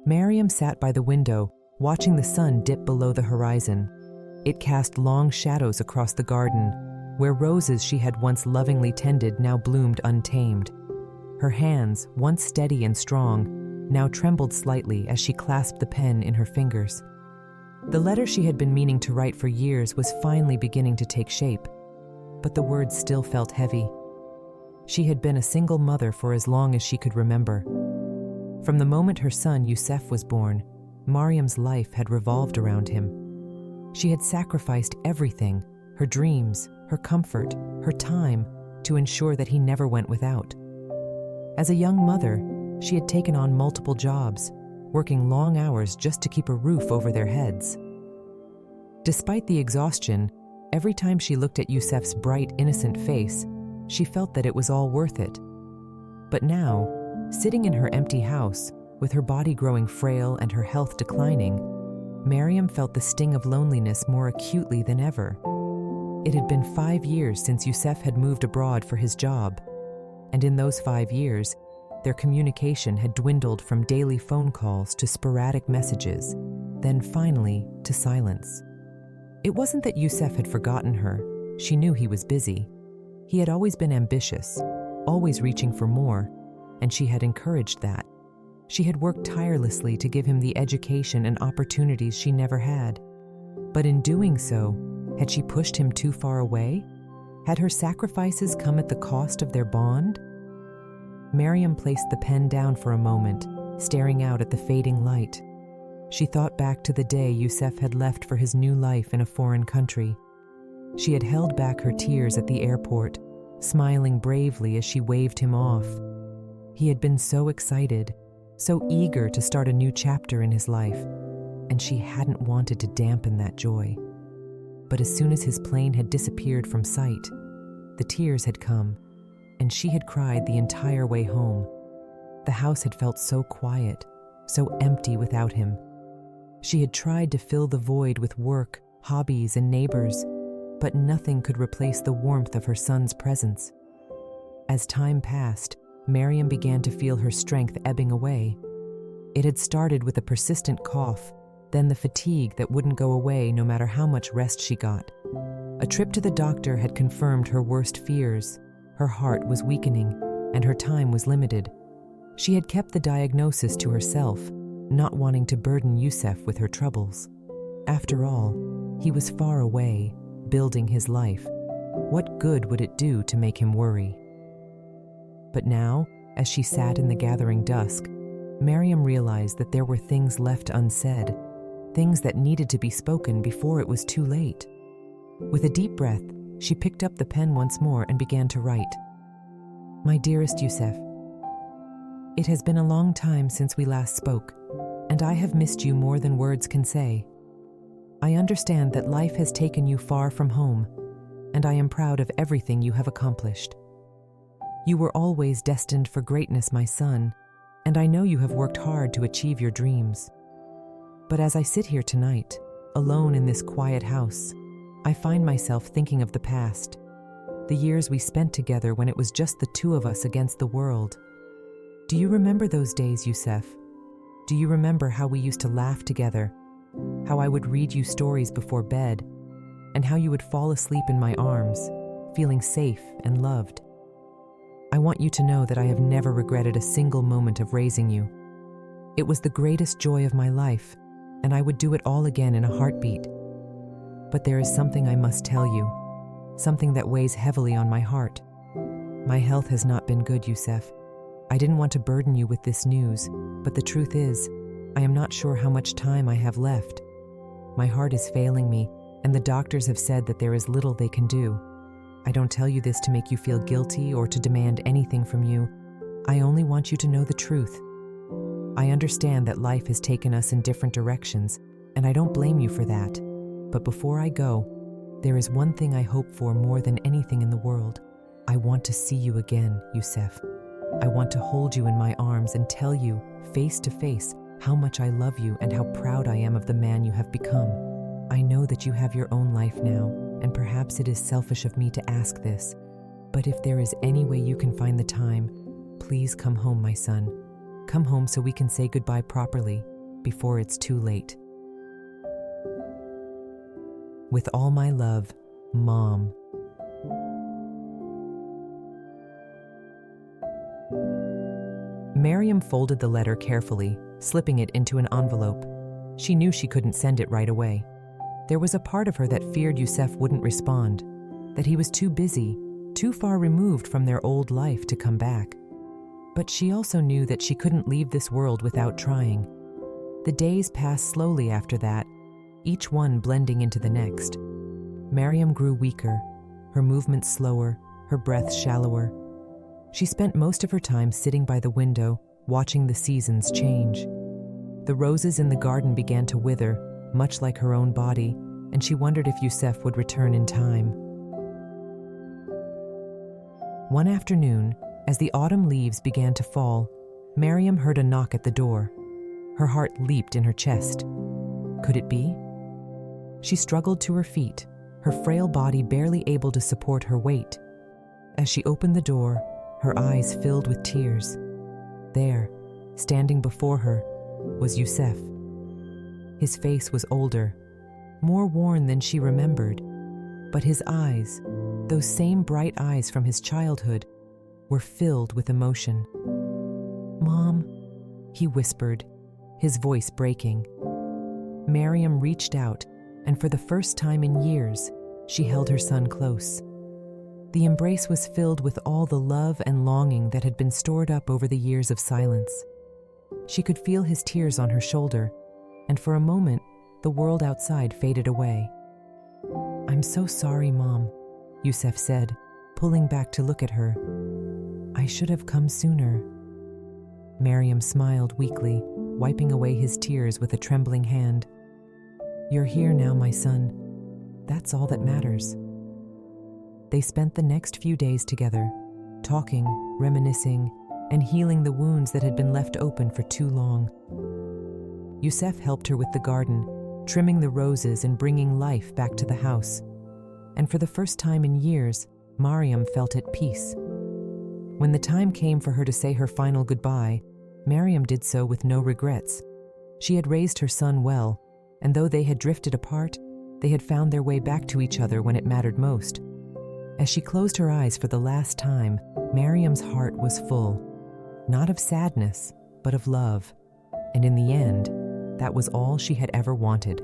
Mariam sat by the window, watching the sun dip below the horizon. It cast long shadows across the garden, where roses she had once lovingly tended now bloomed untamed. Her hands, once steady and strong, now trembled slightly as she clasped the pen in her fingers. The letter she had been meaning to write for years was finally beginning to take shape, but the words still felt heavy. She had been a single mother for as long as she could remember. From the moment her son Youssef was born, Mariam's life had revolved around him. She had sacrificed everything, her dreams, her comfort, her time, to ensure that he never went without. As a young mother, she had taken on multiple jobs, working long hours just to keep a roof over their heads. Despite the exhaustion, every time she looked at Youssef's bright, innocent face, she felt that it was all worth it. But now, sitting in her empty house, with her body growing frail and her health declining, Mariam felt the sting of loneliness more acutely than ever. It had been 5 years since Youssef had moved abroad for his job, and in those 5 years, their communication had dwindled from daily phone calls to sporadic messages, then finally to silence. It wasn't that Youssef had forgotten her. She knew he was busy. He had always been ambitious, always reaching for more, and she had encouraged that. She had worked tirelessly to give him the education and opportunities she never had. But in doing so, had she pushed him too far away? Had her sacrifices come at the cost of their bond? Mariam placed the pen down for a moment, staring out at the fading light. She thought back to the day Youssef had left for his new life in a foreign country. She had held back her tears at the airport, smiling bravely as she waved him off. He had been so excited, so eager to start a new chapter in his life, and she hadn't wanted to dampen that joy. But as soon as his plane had disappeared from sight, the tears had come, and she had cried the entire way home. The house had felt so quiet, so empty without him. She had tried to fill the void with work, hobbies, and neighbors, but nothing could replace the warmth of her son's presence. As time passed, Mariam began to feel her strength ebbing away. It had started with a persistent cough, then the fatigue that wouldn't go away no matter how much rest she got. A trip to the doctor had confirmed her worst fears. Her heart was weakening, and her time was limited. She had kept the diagnosis to herself, not wanting to burden Youssef with her troubles. After all, he was far away, building his life. What good would it do to make him worry? But now, as she sat in the gathering dusk, Mariam realized that there were things left unsaid, things that needed to be spoken before it was too late. With a deep breath, she picked up the pen once more and began to write. My dearest Youssef, it has been a long time since we last spoke, and I have missed you more than words can say. I understand that life has taken you far from home, and I am proud of everything you have accomplished. You were always destined for greatness, my son, and I know you have worked hard to achieve your dreams. But as I sit here tonight, alone in this quiet house, I find myself thinking of the past, the years we spent together when it was just the two of us against the world. Do you remember those days, Youssef? Do you remember how we used to laugh together, how I would read you stories before bed, and how you would fall asleep in my arms, feeling safe and loved? I want you to know that I have never regretted a single moment of raising you. It was the greatest joy of my life, and I would do it all again in a heartbeat. But there is something I must tell you, something that weighs heavily on my heart. My health has not been good, Youssef. I didn't want to burden you with this news, but the truth is, I am not sure how much time I have left. My heart is failing me, and the doctors have said that there is little they can do. I don't tell you this to make you feel guilty or to demand anything from you. I only want you to know the truth. I understand that life has taken us in different directions, and I don't blame you for that. But before I go, there is one thing I hope for more than anything in the world. I want to see you again, Youssef. I want to hold you in my arms and tell you, face to face, how much I love you and how proud I am of the man you have become. I know that you have your own life now, and perhaps it is selfish of me to ask this, but if there is any way you can find the time, please come home, my son. Come home so we can say goodbye properly, before it's too late. With all my love, Mom. Mariam folded the letter carefully, slipping it into an envelope. She knew she couldn't send it right away. There was a part of her that feared Youssef wouldn't respond, that he was too busy, too far removed from their old life to come back. But she also knew that she couldn't leave this world without trying. The days passed slowly after that, each one blending into the next. Mariam grew weaker, her movements slower, her breath shallower. She spent most of her time sitting by the window, watching the seasons change. The roses in the garden began to wither, much like her own body, and she wondered if Youssef would return in time. One afternoon, as the autumn leaves began to fall, Mariam heard a knock at the door. Her heart leaped in her chest. Could it be? She struggled to her feet, her frail body barely able to support her weight. As she opened the door, her eyes filled with tears. There, standing before her, was Youssef. His face was older, more worn than she remembered, but his eyes, those same bright eyes from his childhood, were filled with emotion. "Mom," he whispered, his voice breaking. Mariam reached out, and for the first time in years, she held her son close. The embrace was filled with all the love and longing that had been stored up over the years of silence. She could feel his tears on her shoulder, and for a moment, the world outside faded away. "I'm so sorry, Mom," Youssef said, pulling back to look at her. "I should have come sooner." Mariam smiled weakly, wiping away his tears with a trembling hand. "You're here now, my son. That's all that matters." They spent the next few days together, talking, reminiscing, and healing the wounds that had been left open for too long. Youssef helped her with the garden, trimming the roses and bringing life back to the house. And for the first time in years, Mariam felt at peace. When the time came for her to say her final goodbye, Mariam did so with no regrets. She had raised her son well, and though they had drifted apart, they had found their way back to each other when it mattered most. As she closed her eyes for the last time, Mariam's heart was full, not of sadness, but of love. And in the end, that was all she had ever wanted.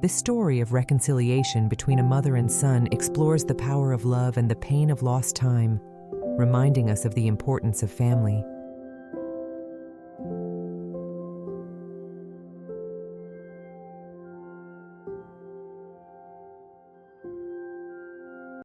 This story of reconciliation between a mother and son explores the power of love and the pain of lost time, reminding us of the importance of family.